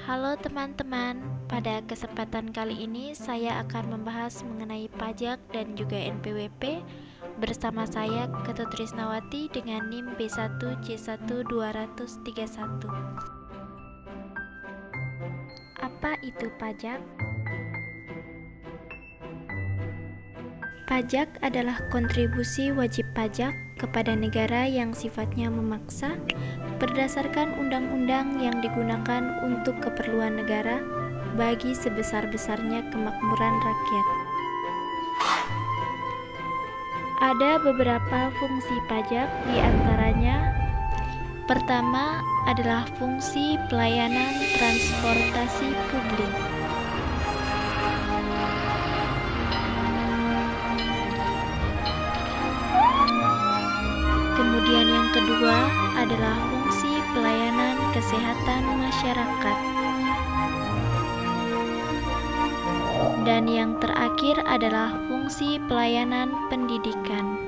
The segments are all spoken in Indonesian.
Halo teman-teman, pada kesempatan kali ini saya akan membahas mengenai pajak dan juga NPWP bersama saya Ketut Trisnawati dengan NIM B1C1231. Apa itu pajak? Pajak adalah kontribusi wajib pajak kepada negara yang sifatnya memaksa berdasarkan undang-undang yang digunakan untuk keperluan negara bagi sebesar-besarnya kemakmuran rakyat. Ada beberapa fungsi pajak, di antaranya pertama adalah fungsi pelayanan transportasi publik. Kemudian yang kedua adalah fungsi pelayanan kesehatan masyarakat. Dan yang terakhir adalah fungsi pelayanan pendidikan.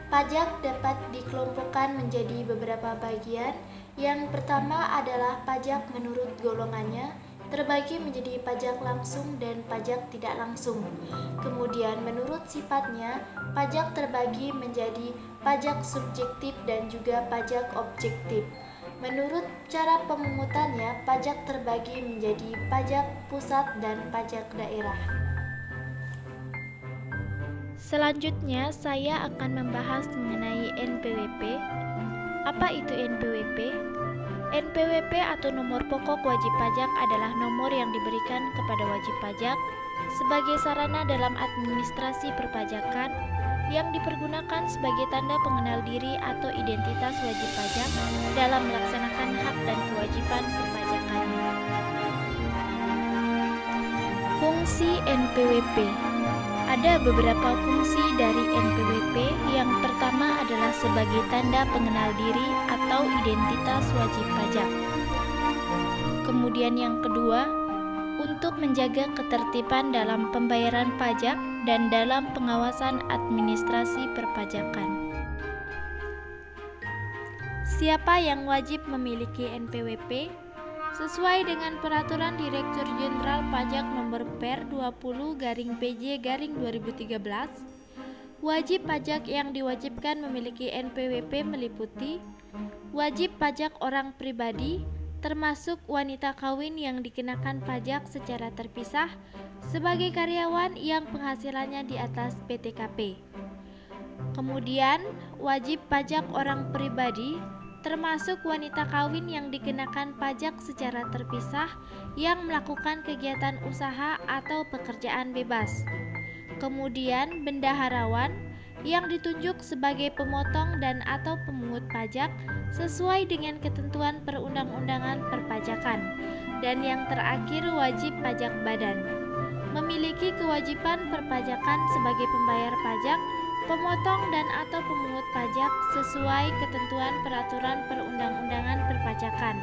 Pajak dapat dikelompokkan menjadi beberapa bagian. Yang pertama adalah pajak menurut golongannya, terbagi menjadi pajak langsung dan pajak tidak langsung. Kemudian menurut sifatnya, pajak terbagi menjadi pajak subjektif dan juga pajak objektif. Menurut cara pemungutannya, pajak terbagi menjadi pajak pusat dan pajak daerah. Selanjutnya, saya akan membahas mengenai NPWP. Apa itu NPWP? NPWP atau nomor pokok wajib pajak adalah nomor yang diberikan kepada wajib pajak sebagai sarana dalam administrasi perpajakan yang dipergunakan sebagai tanda pengenal diri atau identitas wajib pajak dalam melaksanakan hak dan kewajiban perpajakan. Fungsi NPWP. Ada beberapa fungsi dari NPWP. Yang pertama adalah sebagai tanda pengenal diri atau identitas wajib pajak. Kemudian yang kedua, untuk menjaga ketertiban dalam pembayaran pajak dan dalam pengawasan administrasi perpajakan. Siapa yang wajib memiliki NPWP? Sesuai dengan Peraturan Direktur Jenderal Pajak Nomor Per 20/PJ/2013, wajib pajak yang diwajibkan memiliki NPWP meliputi wajib pajak orang pribadi, termasuk wanita kawin yang dikenakan pajak secara terpisah sebagai karyawan yang penghasilannya di atas PTKP. Kemudian, wajib pajak orang pribadi, termasuk wanita kawin yang dikenakan pajak secara terpisah yang melakukan kegiatan usaha atau pekerjaan bebas. Kemudian bendaharawan yang ditunjuk sebagai pemotong dan atau pemungut pajak sesuai dengan ketentuan perundang-undangan perpajakan. Dan yang terakhir wajib pajak badan, memiliki kewajiban perpajakan sebagai pembayar pajak, pemotong dan atau pemungut pajak sesuai ketentuan peraturan perundang-undangan perpajakan,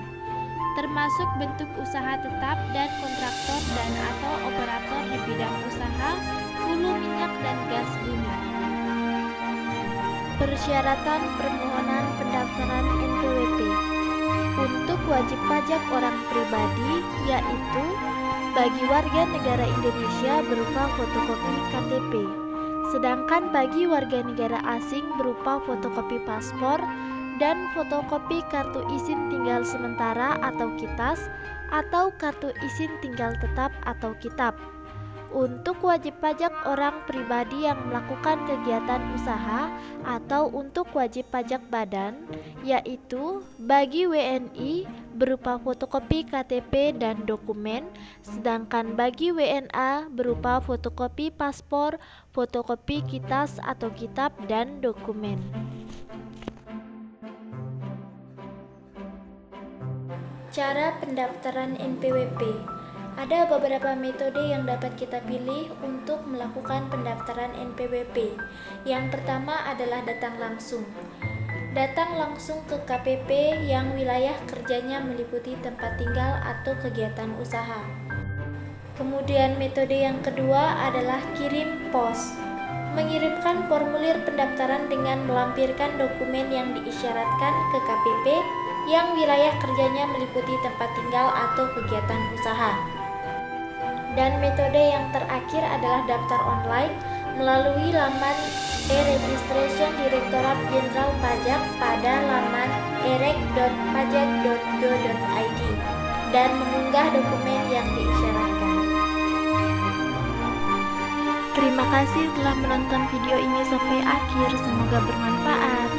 termasuk bentuk usaha tetap dan kontraktor dan atau operator di bidang usaha hulu minyak dan gas bumi. Persyaratan permohonan pendaftaran NPWP untuk wajib pajak orang pribadi, yaitu bagi warga negara Indonesia berupa fotokopi KTP. Sedangkan bagi warga negara asing berupa fotokopi paspor dan fotokopi kartu izin tinggal sementara atau KITAS atau kartu izin tinggal tetap atau KITAP. Untuk wajib pajak orang pribadi yang melakukan kegiatan usaha atau untuk wajib pajak badan, yaitu bagi WNI berupa fotokopi KTP dan dokumen, sedangkan bagi WNA berupa fotokopi paspor, fotokopi KITAS atau KITAP dan dokumen. Cara pendaftaran NPWP. Ada beberapa metode yang dapat kita pilih untuk melakukan pendaftaran NPWP. Yang pertama adalah datang langsung. Datang langsung ke KPP yang wilayah kerjanya meliputi tempat tinggal atau kegiatan usaha. Kemudian metode yang kedua adalah kirim pos. mengirimkan formulir pendaftaran dengan melampirkan dokumen yang diisyaratkan ke KPP yang wilayah kerjanya meliputi tempat tinggal atau kegiatan usaha. Dan metode yang terakhir adalah daftar online melalui laman e-registration Direktorat Jenderal Pajak pada laman erek.pajak.go.id dan mengunggah dokumen yang diisyaratkan. Terima kasih telah menonton video ini sampai akhir, semoga bermanfaat.